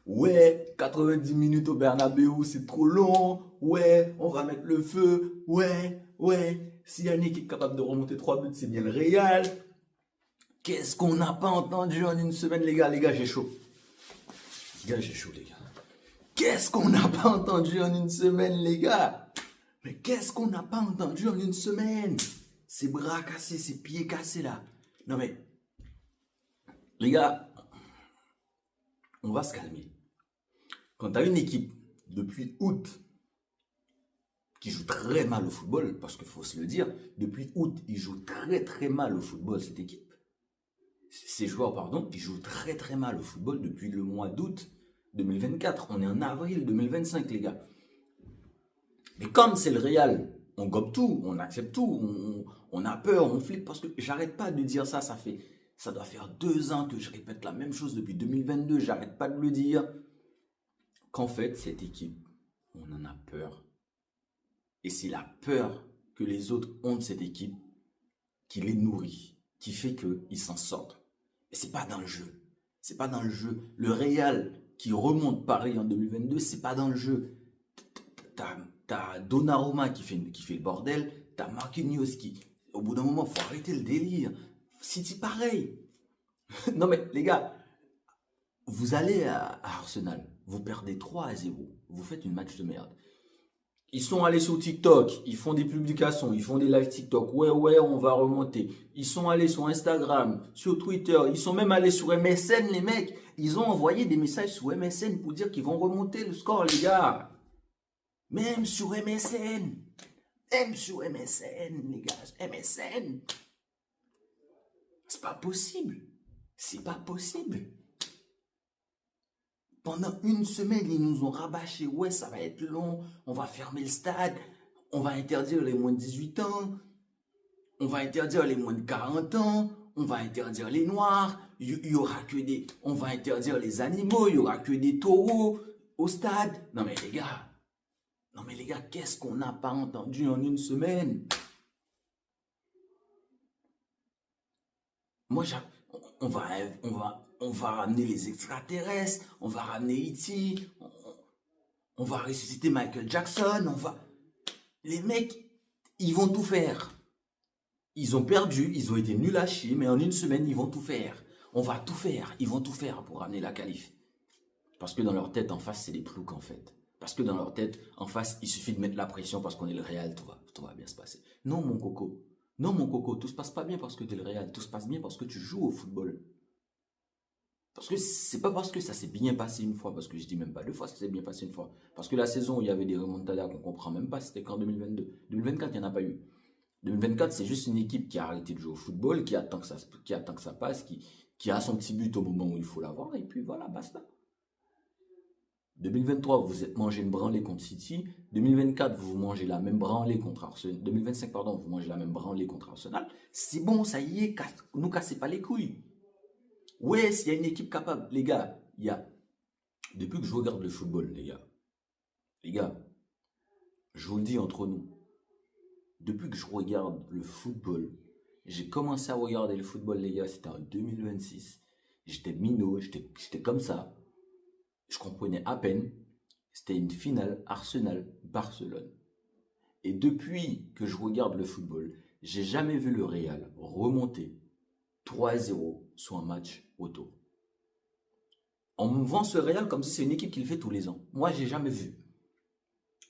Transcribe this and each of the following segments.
Ouais, 90 minutes au Bernabéu, c'est trop long. Ouais, on va mettre le feu. Ouais, ouais. S'il y a une équipe capable de remonter 3 buts, c'est bien le Real. Qu'est-ce qu'on n'a pas entendu en une semaine, les gars? Les gars, j'ai chaud. Les gars, j'ai chaud, les gars. Qu'est-ce qu'on n'a pas entendu en une semaine, les gars? Mais qu'est-ce qu'on n'a pas entendu en une semaine? Ces bras cassés, ces pieds cassés, là. Non, mais, les gars, on va se calmer. Quand tu as une équipe depuis août qui joue très mal au football, parce qu'il faut se le dire, depuis août, ils jouent très très mal au football, cette équipe. Ces joueurs, pardon, ils jouent très très mal au football depuis le mois d'août 2024. On est en avril 2025, les gars. Mais comme c'est le Real, on gobe tout, on accepte tout, on a peur, on flippe, parce que j'arrête pas de dire ça, ça doit faire 2 ans que je répète la même chose depuis 2022, j'arrête pas de le dire, qu'en fait, cette équipe, on en a peur. Et c'est la peur que les autres ont de cette équipe qui les nourrit, qui fait qu'ils s'en sortent. Et c'est pas dans le jeu. C'est pas dans le jeu. Le Real qui remonte Paris en 2022, c'est pas dans le jeu. T'as Donnarumma qui fait le bordel. T'as Marquinhos qui... Au bout d'un moment, faut arrêter le délire. City pareil. Non mais les gars, vous allez à Arsenal, vous perdez 3-0, vous faites une match de merde. Ils sont allés sur TikTok, ils font des publications, ils font des live TikTok. Ouais, ouais, on va remonter. Ils sont allés sur Instagram, sur Twitter, ils sont même allés sur MSN, les mecs. Ils ont envoyé des messages sur MSN pour dire qu'ils vont remonter le score, les gars. Même sur MSN. Même sur MSN, les gars. MSN. C'est pas possible. C'est pas possible. Pendant une semaine, ils nous ont rabâché. Ouais, ça va être long. On va fermer le stade. On va interdire les moins de 18 ans. On va interdire les moins de 40 ans. On va interdire les noirs. Il y aura que des... On va interdire les animaux. Il y aura que des taureaux au stade. Non mais les gars. Non mais les gars, qu'est-ce qu'on n'a pas entendu en une semaine? Moi, on va ramener les extraterrestres. On va ramener E.T. On va ressusciter Michael Jackson. Les mecs, ils vont tout faire. Ils ont perdu, ils ont été nuls à chier, mais en une semaine, ils vont tout faire. On va tout faire, ils vont tout faire pour ramener la qualif. Parce que dans leur tête, en face, c'est des ploucs, en fait. Parce que dans leur tête, en face, il suffit de mettre la pression parce qu'on est le Real, tout va bien se passer. Non, mon coco. Non, mon coco, tout se passe pas bien parce que tu es le Real. Tout se passe bien parce que tu joues au football. Parce que c'est pas parce que ça s'est bien passé une fois, parce que je dis même pas 2 fois, ça s'est bien passé une fois. Parce que la saison où il y avait des remontadas qu'on comprend même pas, c'était qu'en 2022. 2024, il n'y en a pas eu. 2024, c'est juste une équipe qui a arrêté de jouer au football, qui attend que ça passe, qui a son petit but au moment où il faut l'avoir, et puis voilà, basta. 2023, vous êtes mangé une branlée contre City. 2024, vous mangez la même branlée contre Arsenal. 2025, pardon, vous mangez la même branlée contre Arsenal. C'est bon, ça y est, nous cassez pas les couilles. Ouais, s'il y a une équipe capable, les gars, depuis que je regarde le football, les gars, je vous le dis entre nous, depuis que je regarde le football, j'ai commencé à regarder le football, les gars, c'était en 2026. J'étais minot, j'étais comme ça. Je comprenais à peine. C'était une finale Arsenal-Barcelone. Et depuis que je regarde le football, j'ai jamais vu le Real remonter 3-0 sur un match auto. On me vend ce Real comme si c'est une équipe qui le fait tous les ans. Moi, j'ai jamais vu.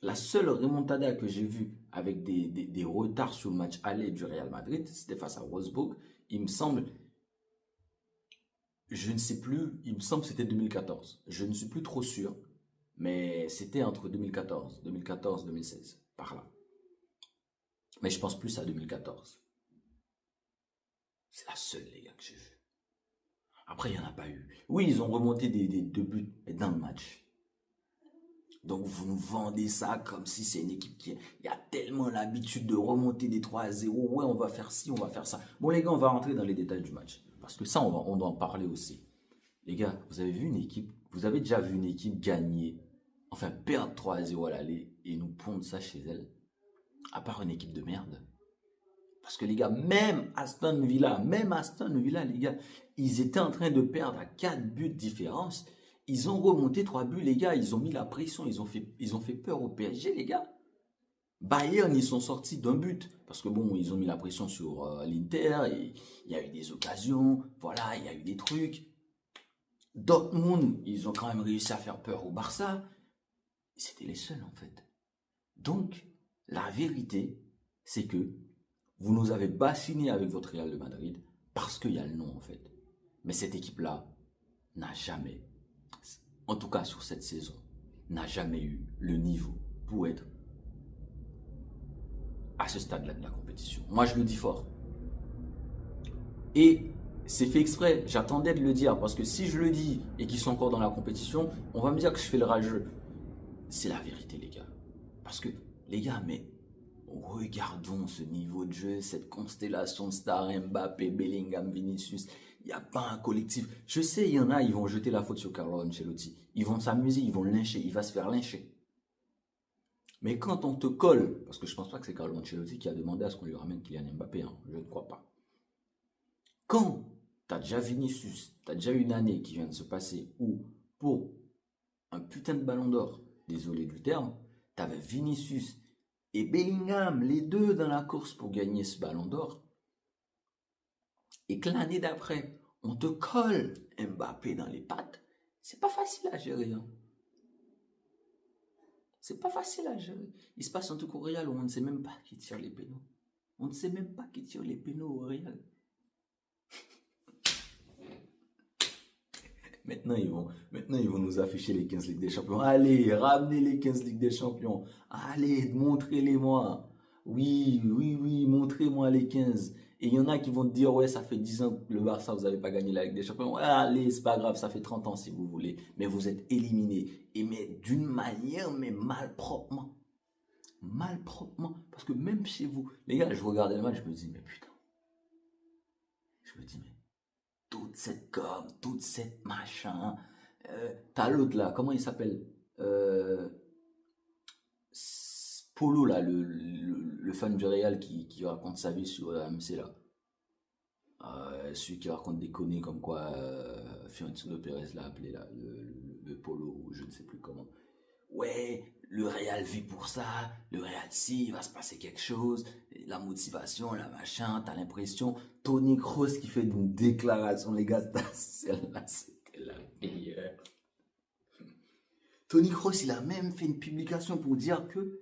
La seule remontada que j'ai vue avec des retards sur le match aller du Real Madrid, c'était face à Wolfsburg. Il me semble, je ne sais plus, il me semble que c'était 2014. Je ne suis plus trop sûr, mais c'était entre 2014, 2016, par là. Mais je pense plus à 2014. C'est la seule, les gars, que j'ai vue. Après, il n'y en a pas eu. Oui, ils ont remonté des 2 buts dans le match. Donc, vous nous vendez ça comme si c'est une équipe qui a tellement l'habitude de remonter des 3-0. Ouais, on va faire ci, on va faire ça. Bon, les gars, on va rentrer dans les détails du match. Parce que ça, on doit en parler aussi. Les gars, vous avez déjà vu une équipe gagner, enfin perdre 3-0 à l'aller et nous pondre ça chez elle? À part une équipe de merde. Parce que les gars, même Aston Villa, les gars, ils étaient en train de perdre à 4 buts de différence. Ils ont remonté 3 buts, les gars. Ils ont mis la pression. Ils ont fait peur au PSG, les gars. Bayern, ils sont sortis d'un but. Parce que bon, ils ont mis la pression sur l'Inter. Et il y a eu des occasions. Voilà, il y a eu des trucs. Dortmund, ils ont quand même réussi à faire peur au Barça. C'était les seuls, en fait. Donc, la vérité, c'est que vous nous avez bassiné avec votre Real de Madrid parce qu'il y a le nom, en fait. Mais cette équipe-là n'a jamais, en tout cas sur cette saison, n'a jamais eu le niveau pour être à ce stade-là de la compétition. Moi, je le dis fort. Et c'est fait exprès, j'attendais de le dire, parce que si je le dis et qu'ils sont encore dans la compétition, on va me dire que je fais le rageux. C'est la vérité, les gars. Parce que, les gars, mais regardons ce niveau de jeu, cette constellation de stars, Mbappé, Bellingham, Vinicius. Il n'y a pas un collectif. Je sais, il y en a, ils vont jeter la faute sur Carlo Ancelotti. Ils vont s'amuser, ils vont le lyncher, il va se faire lyncher. Mais quand on te colle, parce que je ne pense pas que c'est Carlo Ancelotti qui a demandé à ce qu'on lui ramène Kylian Mbappé, hein, je ne crois pas. Quand tu as déjà Vinicius, tu as déjà une année qui vient de se passer où, pour un putain de ballon d'or, désolé du terme, tu avais Vinicius et Bellingham, les deux dans la course pour gagner ce ballon d'or, et que l'année d'après, on te colle Mbappé dans les pattes, c'est pas facile à gérer. Hein. C'est pas facile à gérer. Il se passe un truc au Real où on ne sait même pas qui tire les pénaux. On ne sait même pas qui tire les pénaux au Real. Maintenant, ils vont nous afficher les 15 Ligues des Champions. Allez, ramenez les 15 Ligues des Champions. Allez, montrez-les-moi. Oui, oui, oui, montrez-moi les 15. Et il y en a qui vont te dire, ouais, ça fait 10 ans que le Barça, vous n'avez pas gagné la Ligue des Champions. Ouais, allez, c'est pas grave, ça fait 30 ans si vous voulez. Mais vous êtes éliminés. Et mais d'une manière, mais malproprement. Malproprement. Parce que même chez vous, les gars, je regardais le match, je me dis, mais putain. Je me dis, mais toute cette com, toute cette machin. T'as l'autre là, comment il s'appelle Polo là, le fan du Real qui raconte sa vie sur AMC là. Celui qui raconte des conneries comme quoi Fiorentino Pérez l'a appelé là, le Polo, ou je ne sais plus comment. Ouais, le Real vit pour ça, le Real si, il va se passer quelque chose, la motivation, la machin, t'as l'impression. Tony Kroos qui fait une déclaration, les gars, celle-là, c'était la meilleure. Tony Kroos, il a même fait une publication pour dire que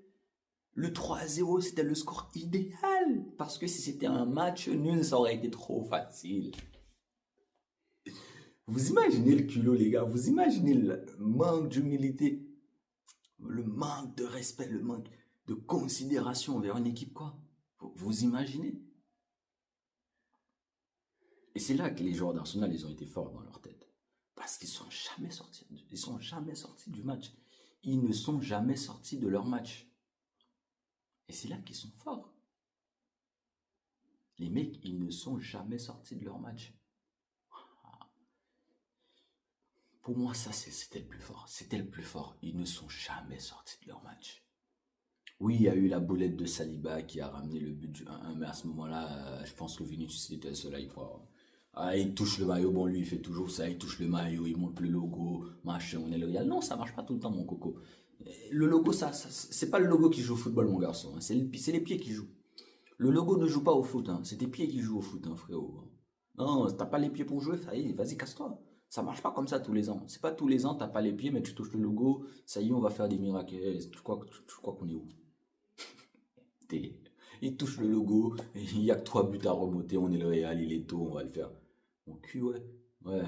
le 3-0, c'était le score idéal. Parce que si c'était un match nul, ça aurait été trop facile. Vous imaginez le culot, les gars, vous imaginez le manque d'humilité, le manque de respect, le manque de considération envers une équipe, quoi. Vous imaginez? Et c'est là que les joueurs d'Arsenal, ils ont été forts dans leur tête. Parce qu'ils sont jamais sortis. Ils sont jamais sortis du match. Ils ne sont jamais sortis de leur match. Et c'est là qu'ils sont forts. Les mecs, ils ne sont jamais sortis de leur match. Pour moi, ça, c'était le plus fort. C'était le plus fort. Ils ne sont jamais sortis de leur match. Oui, il y a eu la boulette de Saliba qui a ramené le but du 1-1, mais à ce moment-là, je pense que Vinicius était le seul à y croire. Ah, il touche le maillot, bon, lui, il fait toujours ça, il touche le maillot, il monte le logo, machin, on est le Real. Non, ça marche pas tout le temps, mon coco. Le logo, c'est pas le logo qui joue au football, mon garçon. Hein. C'est les pieds qui jouent. Le logo ne joue pas au foot, hein. C'est tes pieds qui jouent au foot, hein, frérot. Non, t'as pas les pieds pour jouer, vas-y, casse-toi. Ça marche pas comme ça tous les ans. C'est pas tous les ans, t'as pas les pieds, mais tu touches le logo, ça y est, on va faire des miracles. Tu crois qu'on est où? Il touche le logo, il y a que 3 buts à remonter, on est le Real, il est tôt, on va le faire. Mon cul, ouais. Ouais.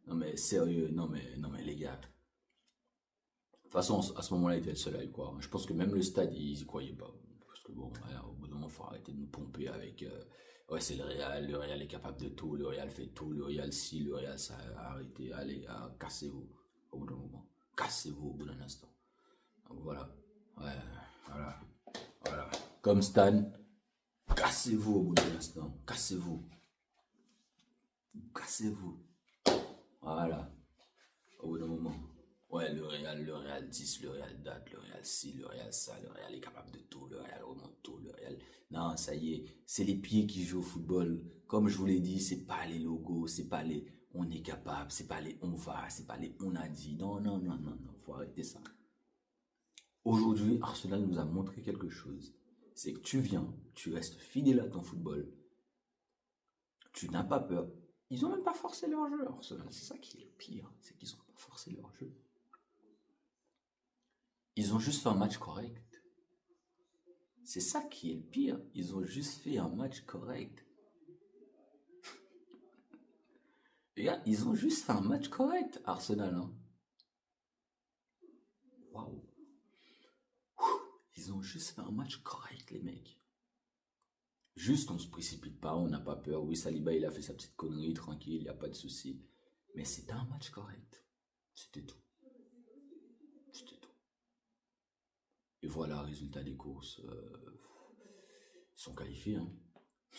Non mais sérieux, non mais les gars. De toute façon, à ce moment-là, il était le seul à y croire. Je pense que même le stade, ils y croyaient pas. Parce que bon, voilà, au bout d'un moment, il faut arrêter de nous pomper avec. Ouais, c'est le Real est capable de tout, le Real fait tout, le Real si, le Real ça, arrêtez, allez, cassez-vous. Au bout d'un moment. Cassez-vous au bout d'un instant. Donc voilà. Ouais, voilà. Voilà. Comme Stan, cassez-vous au bout d'un instant. Cassez-vous. Cassez-vous. Voilà. Au bout d'un moment. Ouais, le Real 10, le Real date, le Real ci, le Real ça, le Real est capable de tout, le Real remonte tout, le Real... Non, ça y est, c'est les pieds qui jouent au football. Comme je vous l'ai dit, c'est pas les logos, c'est pas les... on est capable, c'est pas les on va, c'est pas les on a dit. Non, non, non, non, non, faut arrêter ça. Aujourd'hui, Arsenal nous a montré quelque chose. C'est que tu viens, tu restes fidèle à ton football, tu n'as pas peur. Ils n'ont même pas forcé leur jeu, Arsenal. C'est ça qui est le pire, c'est qu'ils n'ont pas forcé leur jeu. Ils ont juste fait un match correct. C'est ça qui est le pire. Ils ont juste fait un match correct. Les gars, ils ont juste fait un match correct, Arsenal. Hein. Waouh. Ils ont juste fait un match correct, les mecs. Juste, on se précipite pas, on n'a pas peur. Oui, Saliba, il a fait sa petite connerie, tranquille, il n'y a pas de souci. Mais c'était un match correct. C'était tout. C'était tout. Et voilà, résultat des courses. Ils sont qualifiés. Hein.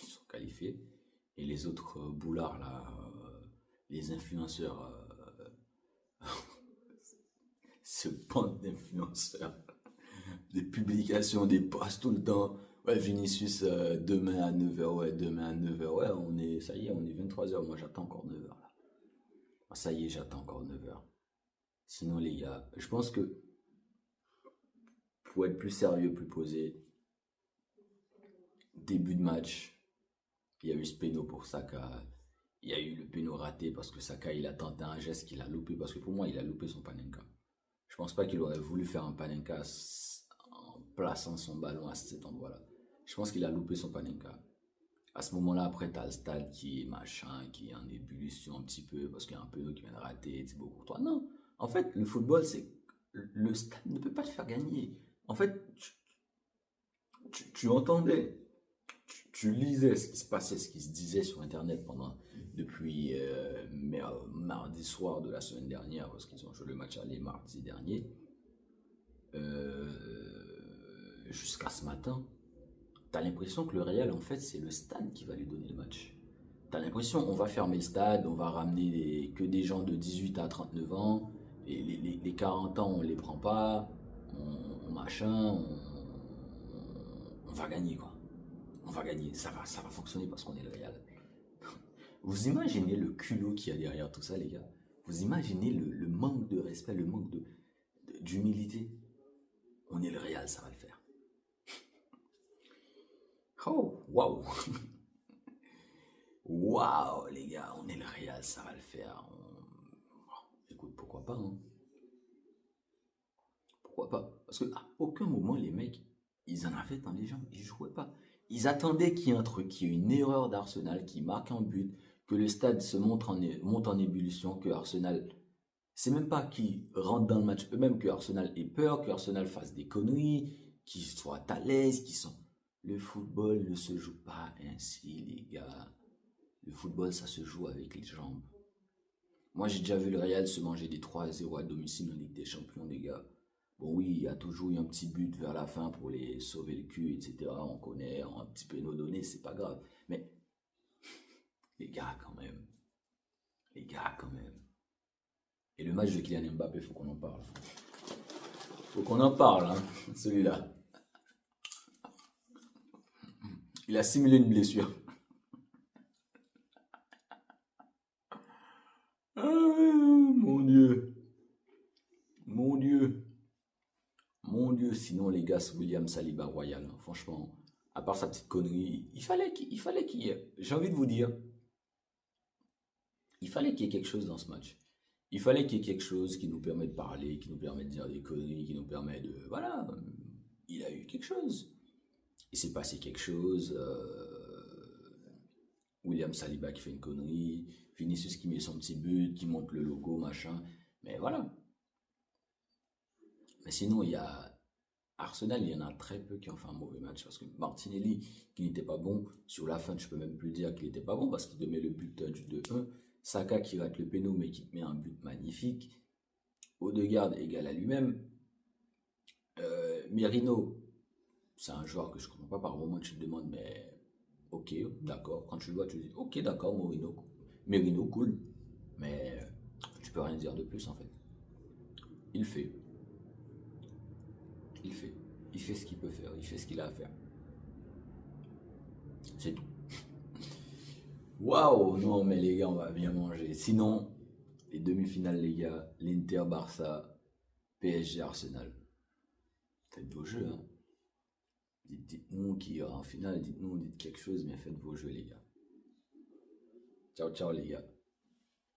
Ils sont qualifiés. Et les autres boulards, là, les influenceurs, ce bande d'influenceurs, des publications, des posts tout le temps. Ouais, Vinicius, demain à 9h, ouais, demain à 9h, ouais, ça y est, on est 23h, moi j'attends encore 9h, là. Ça y est, j'attends encore 9h. Sinon, les gars, je pense que, pour être plus sérieux, plus posé, début de match, il y a eu ce péno pour Saka, il y a eu le péno raté parce que Saka, il a tenté un geste qu'il a loupé, parce que pour moi, il a loupé son Panenka. Je pense pas qu'il aurait voulu faire un Panenka en plaçant son ballon à cet endroit-là. Je pense qu'il a loupé son Panenka. À ce moment-là, après, tu as le stade qui est machin, qui est en ébullition un petit peu, parce qu'il y a un péno qui vient de rater, Thibaut Courtois. Non, en fait, le football, c'est le stade ne peut pas te faire gagner. En fait, tu entendais, tu lisais ce qui se passait, ce qui se disait sur Internet depuis mardi soir de la semaine dernière, parce qu'ils ont joué le match aller mardi dernier, jusqu'à ce matin. T'as l'impression que le Real, en fait, c'est le stade qui va lui donner le match. T'as l'impression on va fermer le stade, on va ramener que des gens de 18 à 39 ans, et les 40 ans, on les prend pas, on machin, on va gagner, quoi. On va gagner, ça va fonctionner parce qu'on est le Real. Vous imaginez le culot qu'il y a derrière tout ça, les gars? Vous imaginez le manque de respect, le manque d'humilité? On est le Real, ça va le faire. Oh, waouh! Waouh, les gars, on est le Real, ça va le faire. Écoute, pourquoi pas, hein? Pourquoi pas? Parce qu'à aucun moment, les mecs, ils en avaient dans les jambes, ils jouaient pas. Ils attendaient qu'il y ait un truc, qu'il y ait une erreur d'Arsenal, qui marque un but, que le stade monte en ébullition, que Arsenal, c'est même pas qu'ils rentrent dans le match eux-mêmes, que Arsenal ait peur, que Arsenal fasse des conneries, qu'ils soient à l'aise, qu'ils sont... Le football ne se joue pas ainsi, les gars. Le football, ça se joue avec les jambes. Moi, j'ai déjà vu le Real se manger des 3-0 à domicile en Ligue des Champions, les gars. Bon, oui, il y a toujours eu un petit but vers la fin pour les sauver le cul, etc. On connaît, un petit peu nos données, c'est pas grave. Mais, les gars, quand même. Les gars, quand même. Et le match de Kylian Mbappé, faut qu'on en parle. Faut qu'on en parle, hein, celui-là. Il a simulé une blessure. Ah, mon Dieu. Mon Dieu. Mon Dieu, sinon les gars, c'est William Saliba royal. Hein. Franchement, à part sa petite connerie, il fallait qu'il y ait. J'ai envie de vous dire, il fallait qu'il y ait quelque chose dans ce match. Il fallait qu'il y ait quelque chose qui nous permet de parler, qui nous permet de dire des conneries, qui nous permet de... Voilà, il a eu quelque chose. Il s'est passé quelque chose. William Saliba qui fait une connerie. Vinicius qui met son petit but, qui monte le logo, machin. Mais voilà. Mais sinon, il y a... Arsenal, il y en a très peu qui ont fait un mauvais match parce que Martinelli, qui n'était pas bon, sur la fin, je peux même plus dire qu'il n'était pas bon parce qu'il te met le but du 2-1. Saka qui rate le péno mais qui te met un but magnifique. Odegaard égal à lui-même. Merino, c'est un joueur que je ne comprends pas. Par moment, tu te demandes, mais ok, d'accord. Quand tu le vois, tu te dis, ok, d'accord, Merino, cool. Mais tu peux rien dire de plus en fait. Il fait. Il fait ce qu'il peut faire. Il fait ce qu'il a à faire. C'est tout. Waouh, non, mais les gars, on va bien manger. Sinon, les demi-finales, les gars, l'Inter, Barça, PSG, Arsenal. Faites vos jeux, hein. Dites-nous qui ira en finale, dites-nous, dites quelque chose, mais faites vos jeux, les gars. Ciao, ciao, les gars.